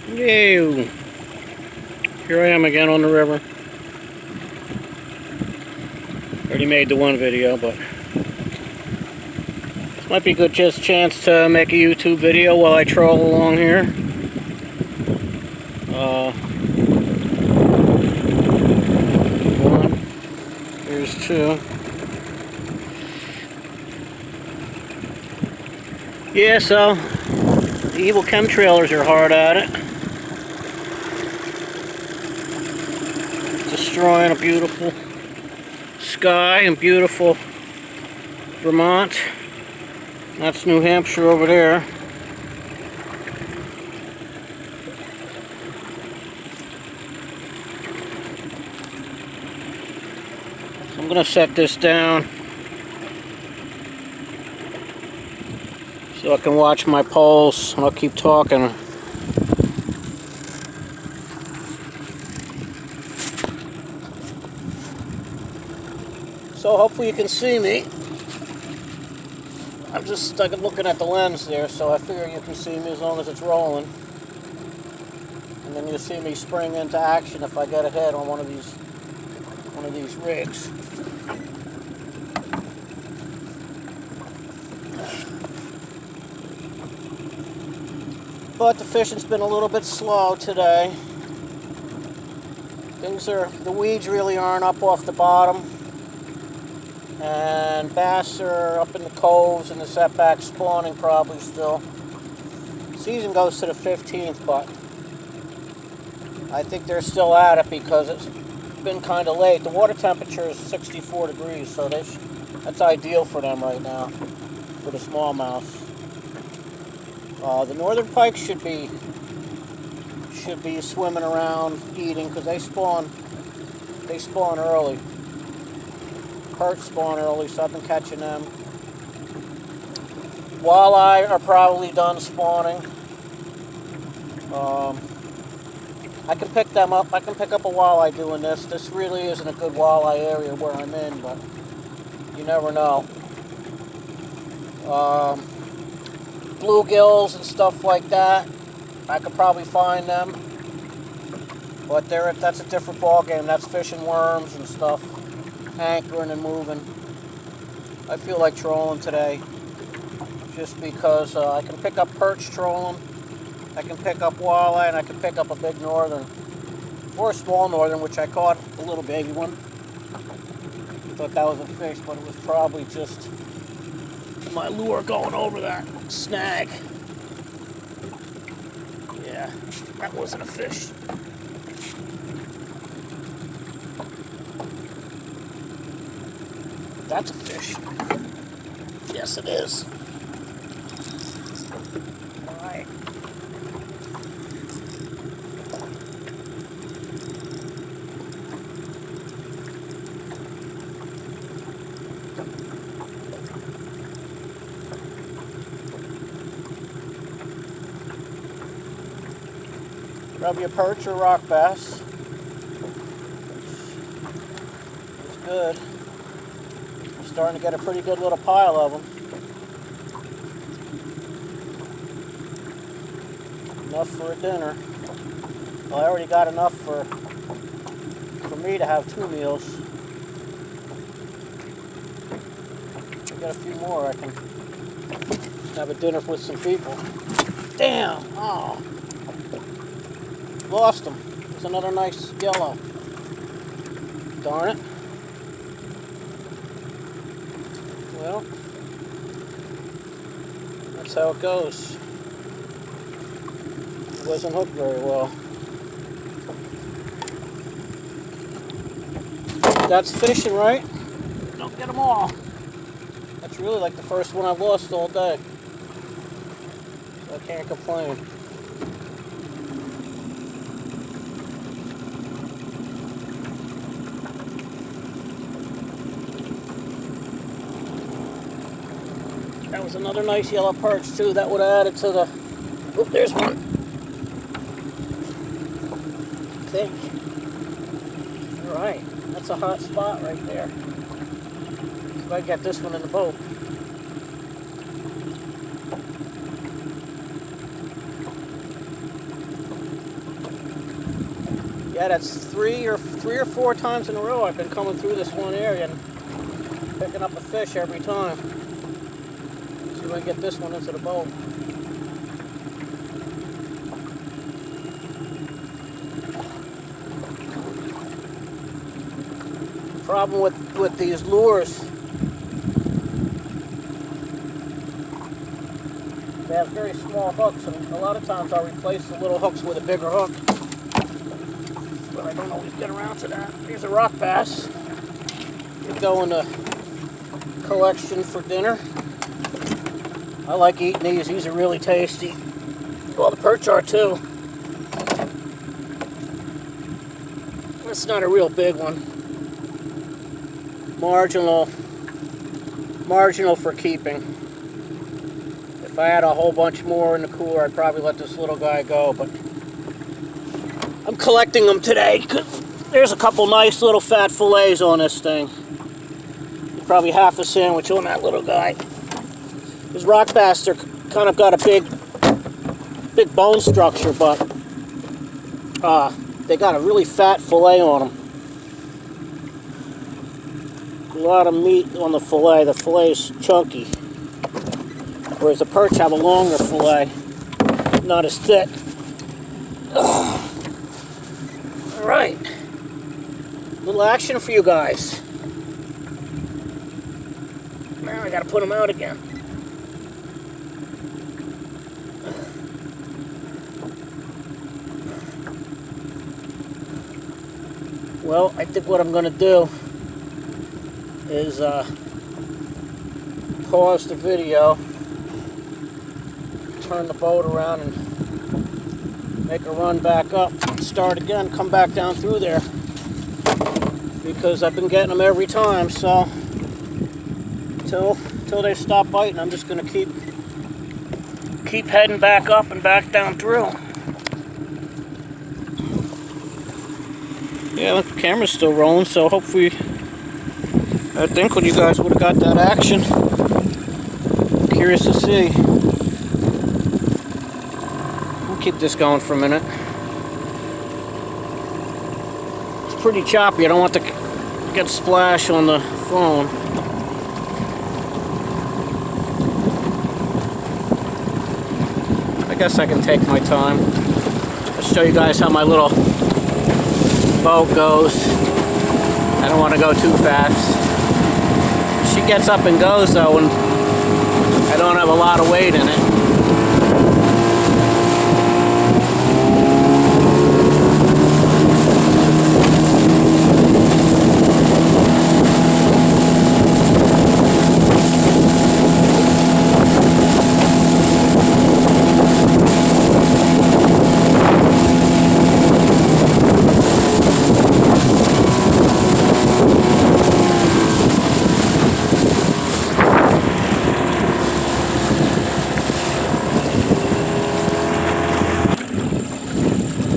Ew. Here I am again on the river. Already made the one video, but this might be a good chance to make a YouTube video while I troll along here. One. Here's two. Yeah, so the evil chemtrailers are hard at it. Destroying a beautiful sky in beautiful Vermont. That's New Hampshire over there. So I'm going to set this down so I can watch my pulse, and I'll keep talking. So hopefully you can see me. I'm just stuck looking at the lens there, so I figure you can see me as long as it's rolling. And then you'll see me spring into action if I get a hit on one of these rigs. But the fishing's been a little bit slow today. The weeds really aren't up off the bottom. And bass are up in the coves and the setbacks spawning probably still. Season goes to the 15th, but I think they're still at it because it's been kind of late. The water temperature is 64 degrees, so that's ideal for them right now, for the smallmouth. The northern pike should be swimming around eating because they spawn early. Perch spawn early, so I've been catching them. Walleye are probably done spawning. I can pick them up. I can pick up a walleye doing this. This really isn't a good walleye area where I'm in, but you never know. Bluegills and stuff like that, I could probably find them. But that's a different ball game. That's fishing worms and stuff. Anchoring and moving. I feel like trolling today just because I can pick up perch trolling, I can pick up walleye, and I can pick up a big northern or a small northern, which I caught a little baby one. Thought that was a fish, but it was probably just my lure going over that snag. Yeah, that wasn't a fish. That's a fish. Yes, it is. All right. Probably a perch or rock bass. It's good. Starting to get a pretty good little pile of them. Enough for a dinner. Well, I already got enough for me to have 2 meals. I got a few more. I can have a dinner with some people. Damn! Oh, lost them. There's another nice yellow. Darn it. Well, that's how it goes. It wasn't hooked very well. That's fishing, right? Don't get them all. That's really like the first one I've lost all day. So I can't complain. That was another nice yellow perch too. That would have added to the... Oh, there's one. I think. All right, that's a hot spot right there. If I get this one in the boat. Yeah, that's three or four times in a row I've been coming through this one area and picking up a fish every time. See if I can get this one into the boat. Problem with these lures, they have very small hooks, and a lot of times I'll replace the little hooks with a bigger hook. But I don't always get around to that. Here's a rock bass. They go in the collection for dinner. I like eating these. These are really tasty. Well, the perch are too. That's not a real big one. Marginal for keeping. If I had a whole bunch more in the cooler, I'd probably let this little guy go, but I'm collecting them today because there's a couple nice little fat fillets on this thing. Probably half a sandwich on that little guy. These rock bass, they're kind of got a big bone structure, but they got a really fat fillet on them. A lot of meat on the fillet. The fillet is chunky, whereas the perch have a longer fillet, not as thick. All right, little action for you guys. Now I gotta put them out again. Well, I think what I'm gonna do is pause the video, turn the boat around and make a run back up, start again, come back down through there, because I've been getting them every time. So until they stop biting, I'm just gonna keep heading back up and back down through. Yeah, the camera's still rolling, so hopefully, I think when you guys would have got that action. I'm curious to see. I'll keep this going for a minute. It's pretty choppy. I don't want to get splash on the phone. I guess I can take my time. I'll show you guys how my little boat goes. I don't want to go too fast. She gets up and goes though, and I don't have a lot of weight in it.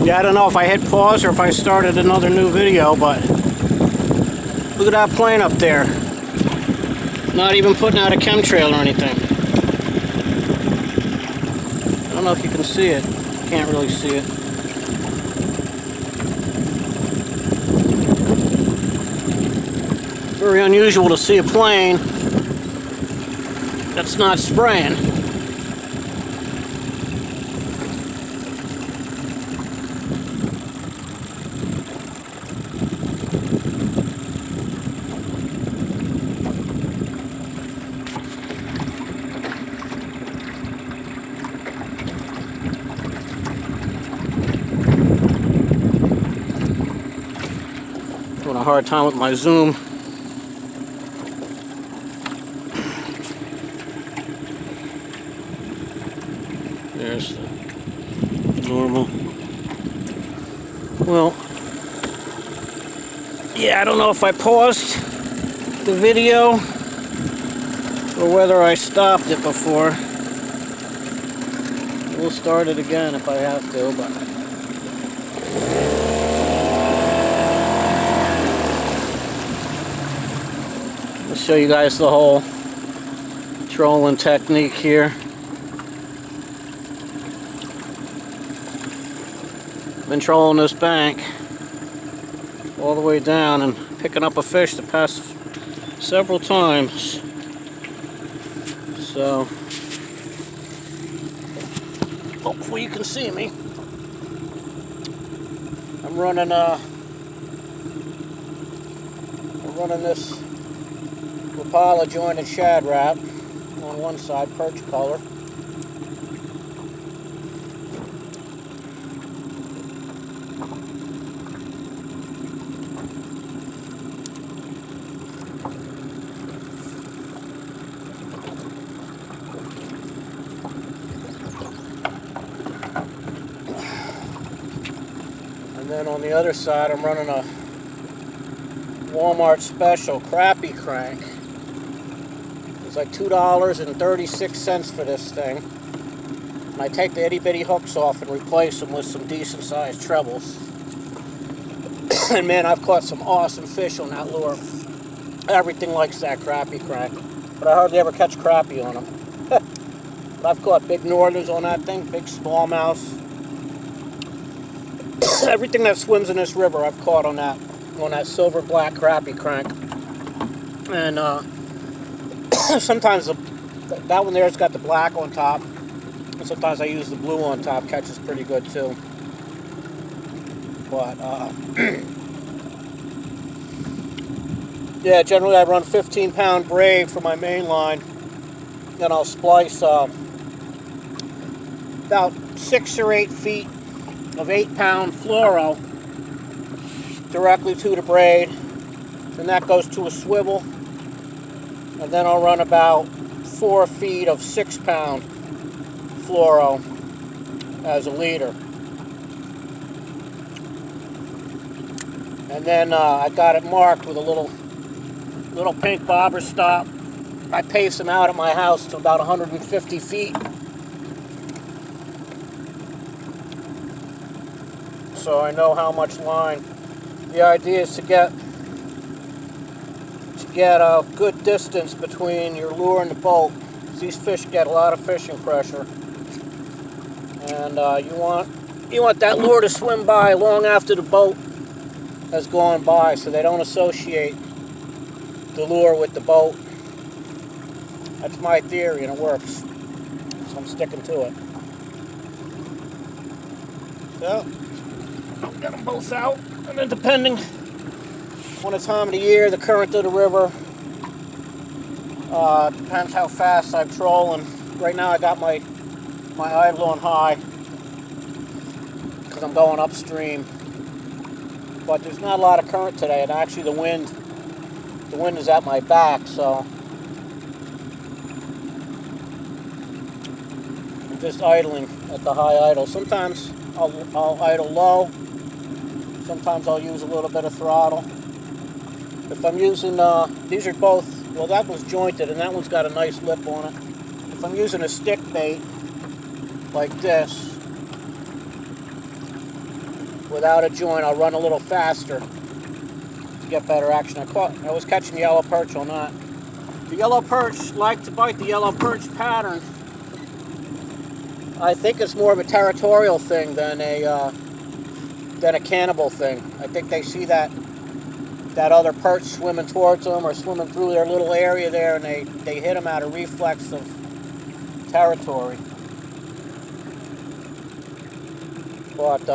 Yeah, I don't know if I hit pause or if I started another new video, but look at that plane up there. Not even putting out a chemtrail or anything. I don't know if you can see it. Can't really see it. Very unusual to see a plane that's not spraying. Having a hard time with my zoom. There's the normal. Well, yeah, I don't know if I paused the video or whether I stopped it before. We'll start it again if I have to, but I'll show you guys the whole trolling technique here. Been trolling this bank. all the way down and picking up a fish the past several times. So hopefully you can see me. I'm running this Rapala jointed shad wrap on one side, perch color. And then on the other side, I'm running a Walmart special crappie crank. It's like $2.36 for this thing. And I take the itty bitty hooks off and replace them with some decent sized trebles. And man, I've caught some awesome fish on that lure. Everything likes that crappie crank, but I hardly ever catch crappie on them. But I've caught big northerns on that thing, big smallmouths. Everything that swims in this river I've caught on that silver black crappie crank. And sometimes that one there's got the black on top, and sometimes I use the blue on top. Catches pretty good too. But yeah, generally I run 15-pound braid for my main line. Then I'll splice about 6 or 8 feet of 8-pound fluoro directly to the braid. Then that goes to a swivel. And then I'll run about 4 feet of 6-pound fluoro as a leader. And then I got it marked with a little pink bobber stop. I pace them out at my house to about 150 feet. So I know how much line. The idea is to get a good distance between your lure and the boat. These fish get a lot of fishing pressure, and you want that lure to swim by long after the boat has gone by, so they don't associate the lure with the boat. That's my theory, and it works. So I'm sticking to it. So, get them both out, and then depending on the time of the year, the current of the river, depends how fast I'm trolling. Right now I got my idle on high because I'm going upstream. But there's not a lot of current today, and actually the wind is at my back, so I'm just idling at the high idle. Sometimes I'll idle low. Sometimes I'll use a little bit of throttle. If I'm using, these are both, well, that one's jointed and that one's got a nice lip on it. If I'm using a stick bait like this, without a joint, I'll run a little faster to get better action. I was catching yellow perch on that. The yellow perch like to bite the yellow perch pattern. I think it's more of a territorial thing than a cannibal thing. I think they see that other perch swimming towards them or swimming through their little area there, and they hit them out of reflex of territory. But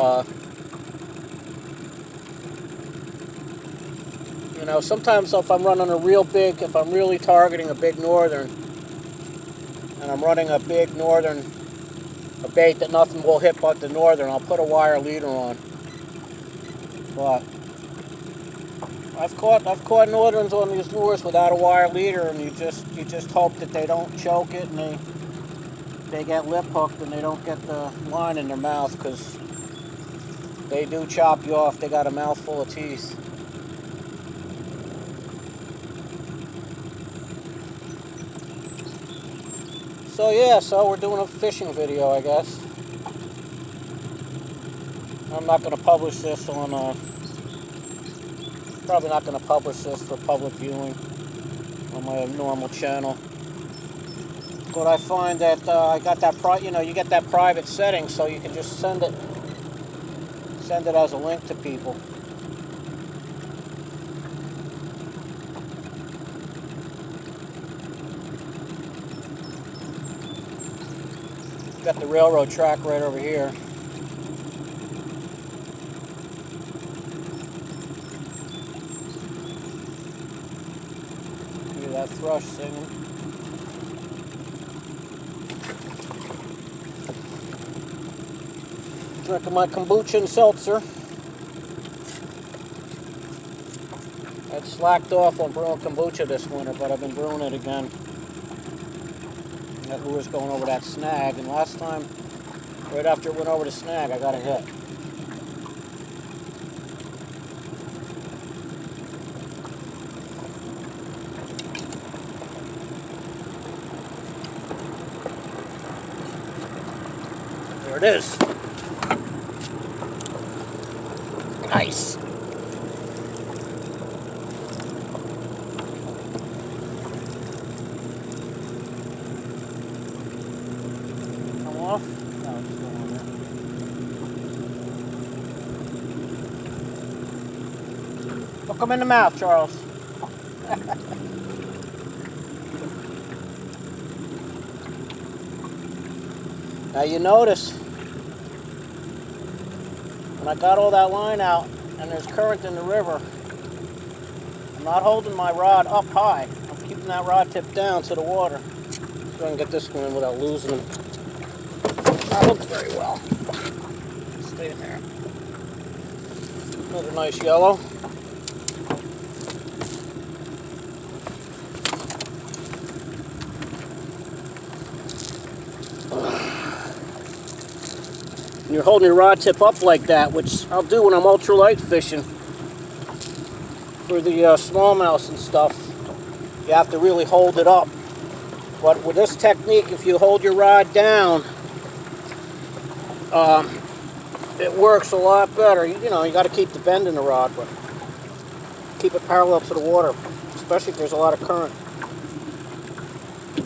you know, sometimes if I'm running if I'm really targeting a big northern, and I'm running a big northern, a bait that nothing will hit but the northern, I'll put a wire leader on. But I've caught northerns on these lures without a wire leader, and you just hope that they don't choke it and they get lip hooked and they don't get the line in their mouth, because they do chop you off. They got a mouthful of teeth. So yeah, so we're doing a fishing video, I guess. I'm not going to publish this on, probably not going to publish this for public viewing on my normal channel. But I find that I got that, you get that private setting, so you can just send it as a link to people. Got the railroad track right over here. Hear that thrush singing. Drinking my kombucha and seltzer. I'd slacked off on brewing kombucha this winter, but I've been brewing it again. That lure's going over that snag, and last time, right after it went over the snag, I got a hit. There it is. Nice. Come off? No, it's still on there. Hook them in the mouth, Charles. Now you notice, when I got all that line out and there's current in the river, I'm not holding my rod up high. I'm keeping that rod tip down to the water. So I can get this one in without losing them. That looks very well. Stay in there. Another nice yellow. And you're holding your rod tip up like that, which I'll do when I'm ultralight fishing for the smallmouth and stuff. You have to really hold it up. But with this technique, if you hold your rod down, it works a lot better. You know, you got to keep the bend in the rod, but keep it parallel to the water, especially if there's a lot of current.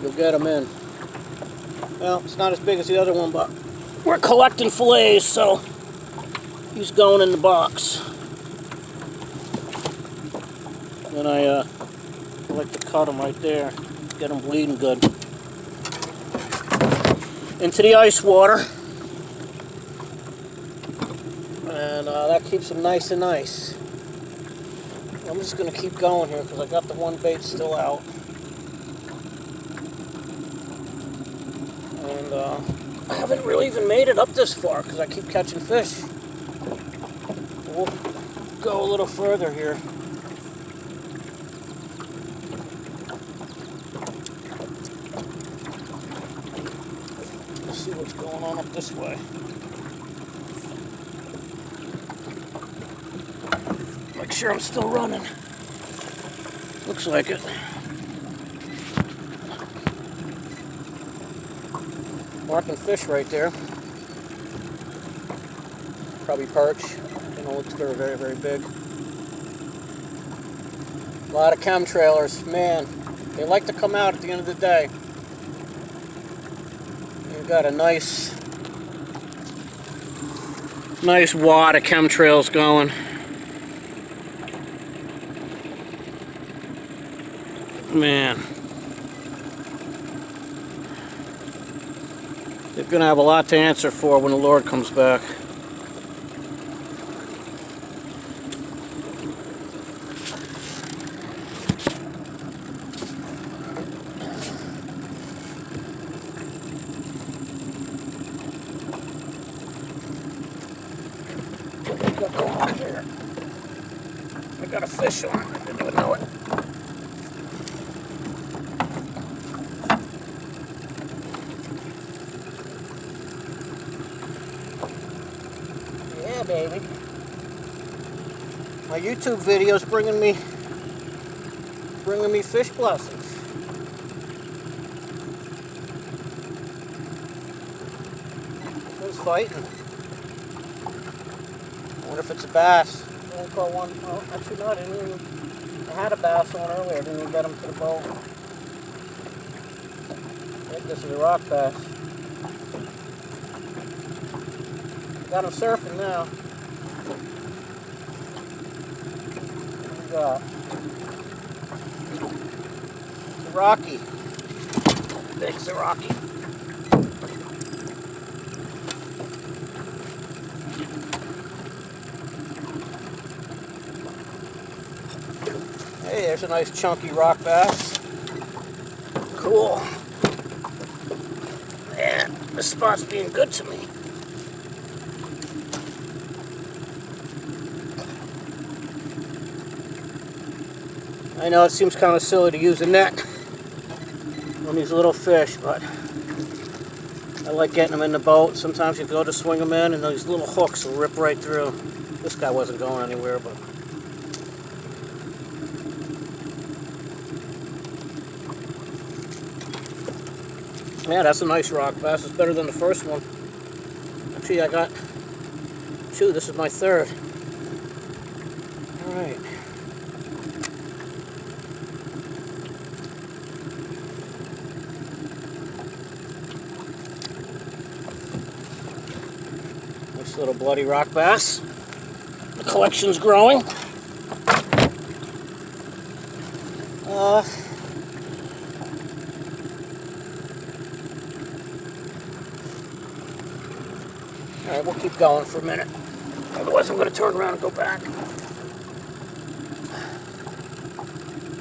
You'll get them in. Well, it's not as big as the other one, but we're collecting fillets, so he's going in the box. And I like to cut him right there, get him bleeding good. Into the ice water. And that keeps him nice and nice. I'm just going to keep going here because I got the one bait still out. And I haven't really even made it up this far because I keep catching fish. We'll go a little further here. Let's see what's going on up this way. Make sure I'm still running. Looks like it. Marking fish right there. Probably perch. You know, looks very, very, very big. A lot of chemtrailers. Man, they like to come out at the end of the day. You've got a nice wad of chemtrails going. Man, they're going to have a lot to answer for when the Lord comes back. What's going on here? I got a fish on. I didn't even know it. Yeah, baby. My YouTube video's bringing me fish blessings. Who's fighting? I wonder if it's a bass. I caught one. Oh, actually no, I had a bass on earlier. I didn't even get him to the boat. I think this is a rock bass. Got him surfing now. What do we got? It's a Rocky. Big's a Rocky. There's a nice chunky rock bass. Cool. Man, this spot's being good to me. I know it seems kind of silly to use a net on these little fish, but I like getting them in the boat. Sometimes you go to swing them in and those little hooks will rip right through. This guy wasn't going anywhere, but yeah, that's a nice rock bass. It's better than the first one. Actually, I got two. This is my third. All right. Nice little bloody rock bass. The collection's growing. Alright, we'll keep going for a minute. Otherwise I'm going to turn around and go back.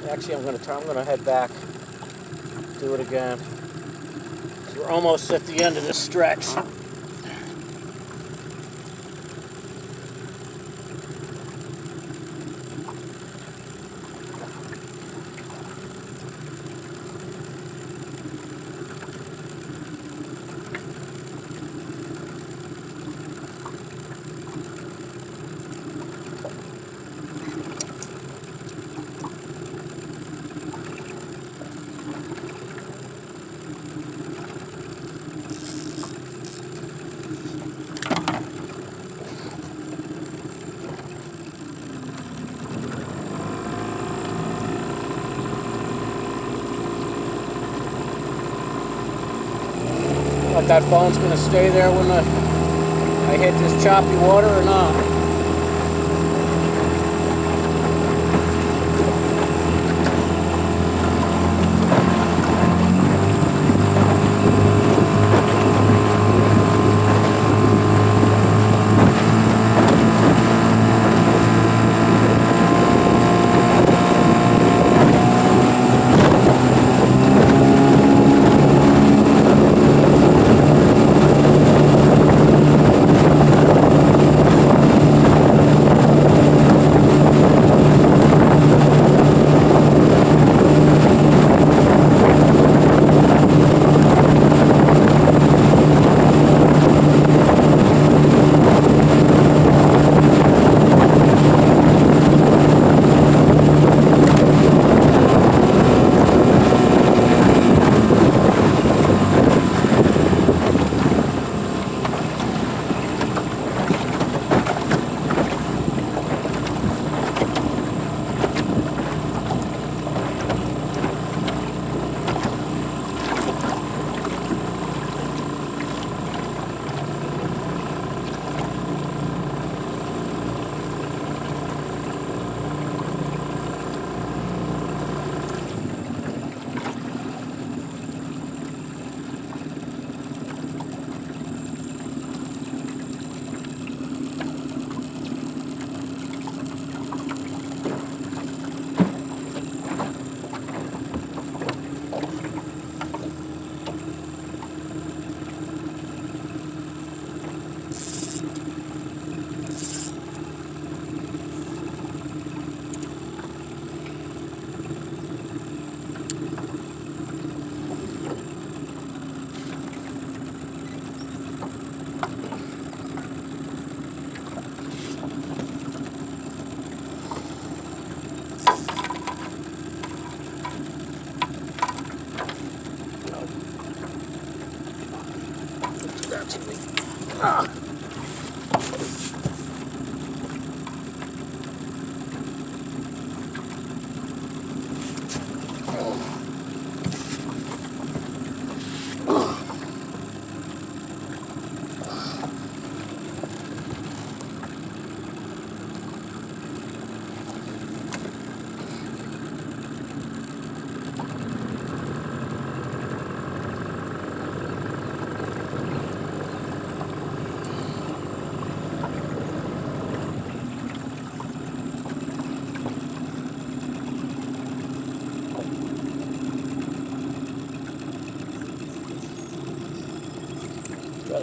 Actually, I'm going to head back. Do it again. So we're almost at the end of this stretch. But that phone's going to stay there when I hit this choppy water or not?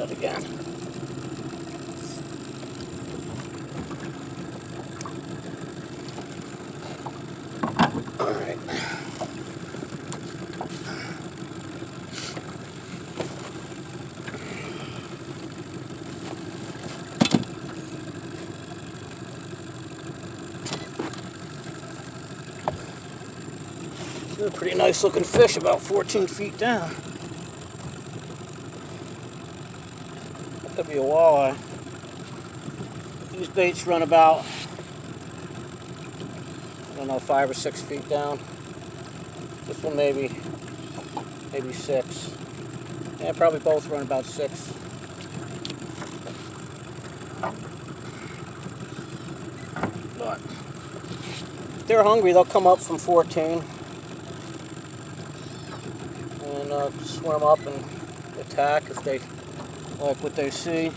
that again. All right. They're a pretty nice looking fish, about 14 feet down. That could be a walleye. These baits run about, I don't know, 5 or 6 feet down. This one maybe 6. Yeah, probably both run about 6. But if they're hungry, they'll come up from 14 and swim up and attack if they like what they see.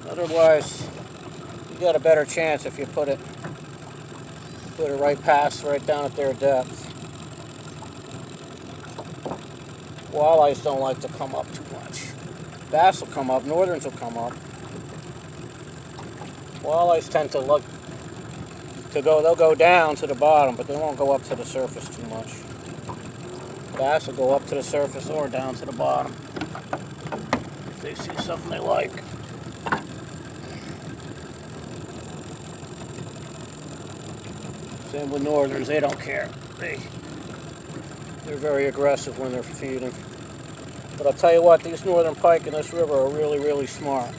Otherwise, you got a better chance if you put it right down at their depth. Walleyes don't like to come up too much. Bass will come up, northerns will come up. Walleyes tend to look they'll go down to the bottom, but they won't go up to the surface too much. Bass will go up to the surface or down to the bottom if they see something they like. Same with northerns, they don't care. They're very aggressive when they're feeding. But I'll tell you what, these northern pike in this river are really, really smart.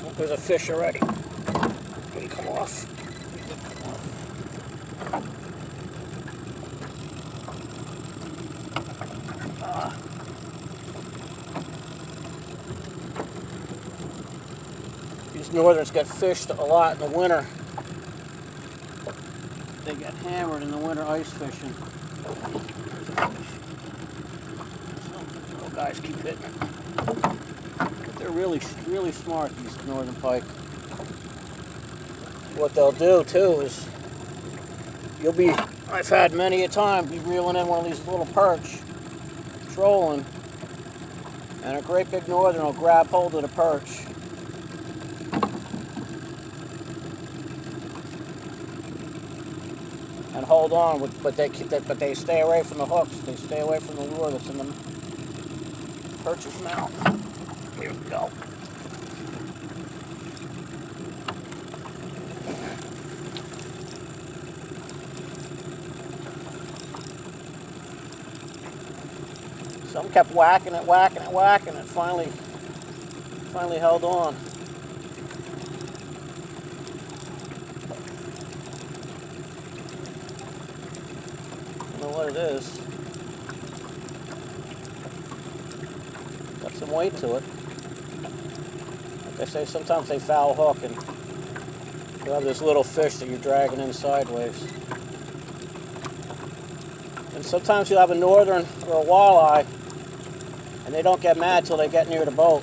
Oh, there's a fish already. Let me come off. These northerns get fished a lot in the winter. They get hammered in the winter ice fishing. Little guys keep hitting it. But they're really, really smart, these northern pike. What they'll do too is I've had many a time be reeling in one of these little perch, trolling, and a great big northern will grab hold of the perch. And hold on, but they stay away from the hooks. They stay away from the lure that's in the perch's mouth. Here we go. Some kept whacking it. Finally held on. What it is. Got some weight to it. Like I say, sometimes they foul hook and you have this little fish that you're dragging in sideways. And sometimes you'll have a northern or a walleye and they don't get mad till they get near the boat.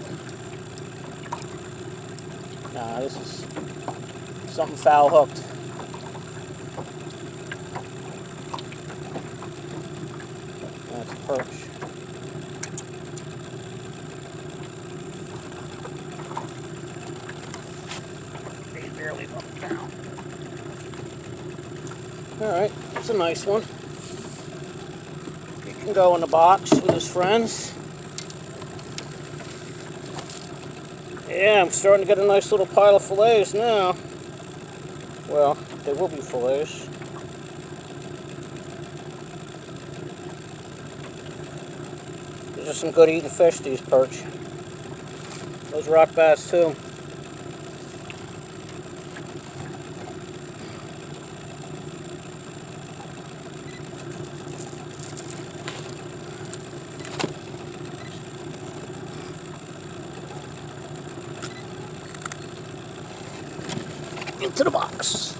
Nah, this is something foul hooked. That's a perch. They barely bumped down. Alright, that's a nice one. He can go in the box with his friends. Yeah, I'm starting to get a nice little pile of fillets now. Well, they will be fillets. These are some good eating fish, these perch. Those rock bass too. Into the box.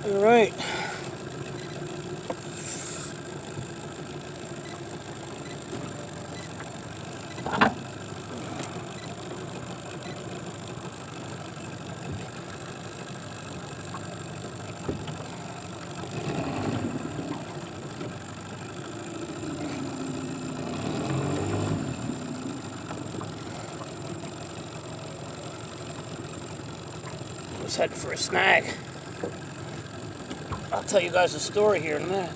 All right. was heading for a snag. I'll tell you guys a story here in a minute.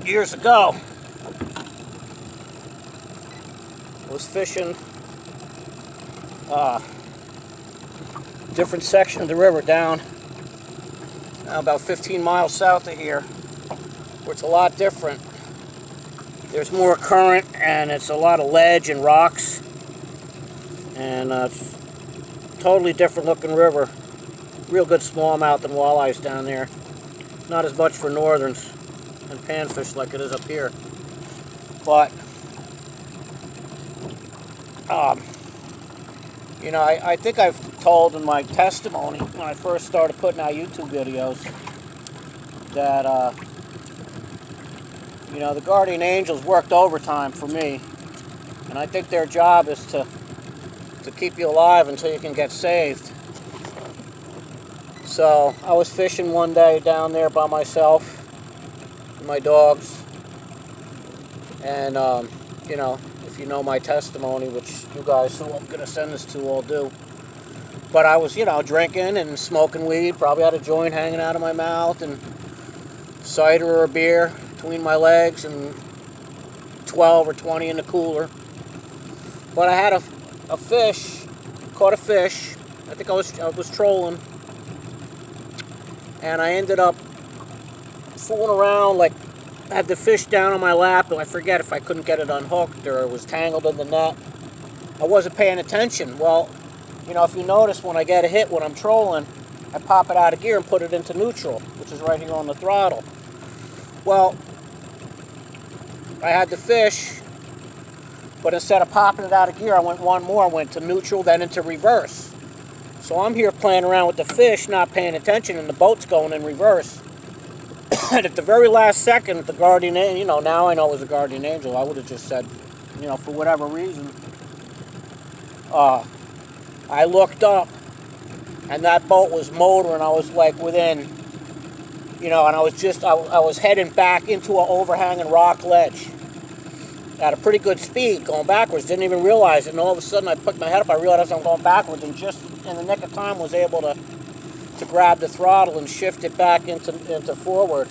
Years ago, I was fishing different section of the river down about 15 miles south of here, where it's a lot different. There's more current and it's a lot of ledge and rocks, and it's a totally different looking river. Real good smallmouth and walleyes down there. Not as much for northerns and panfish like it is up here. But you know, I think I've told in my testimony when I first started putting out YouTube videos that you know, the guardian angels worked overtime for me, and I think their job is to keep you alive until you can get saved. So I was fishing one day down there by myself with my dogs, and you know, if you know my testimony, which you guys who I'm gonna send this to all do, but I was, you know, drinking and smoking weed, probably had a joint hanging out of my mouth, and cider or a beer between my legs, and 12 or 20 in the cooler. But I had a fish, caught a fish. I think I was trolling, and I ended up fooling around, like I had the fish down on my lap, and I forget if I couldn't get it unhooked or it was tangled in the net. I wasn't paying attention. Well, you know, if you notice when I get a hit when I'm trolling, I pop it out of gear and put it into neutral, which is right here on the throttle. Well, I had the fish, but instead of popping it out of gear, I went one more. I went to neutral, then into reverse. So I'm here playing around with the fish, not paying attention, and the boat's going in reverse. And at the very last second, the guardian angel, you know, now I know it was a guardian angel. I would have just said, you know, for whatever reason, I looked up, and that boat was motoring. I was like within, you know, and I was heading back into an overhanging rock ledge at a pretty good speed, going backwards. Didn't even realize it, and all of a sudden I put my head up. I realized I'm going backwards, and just in the nick of time was able to grab the throttle and shift it back into forward.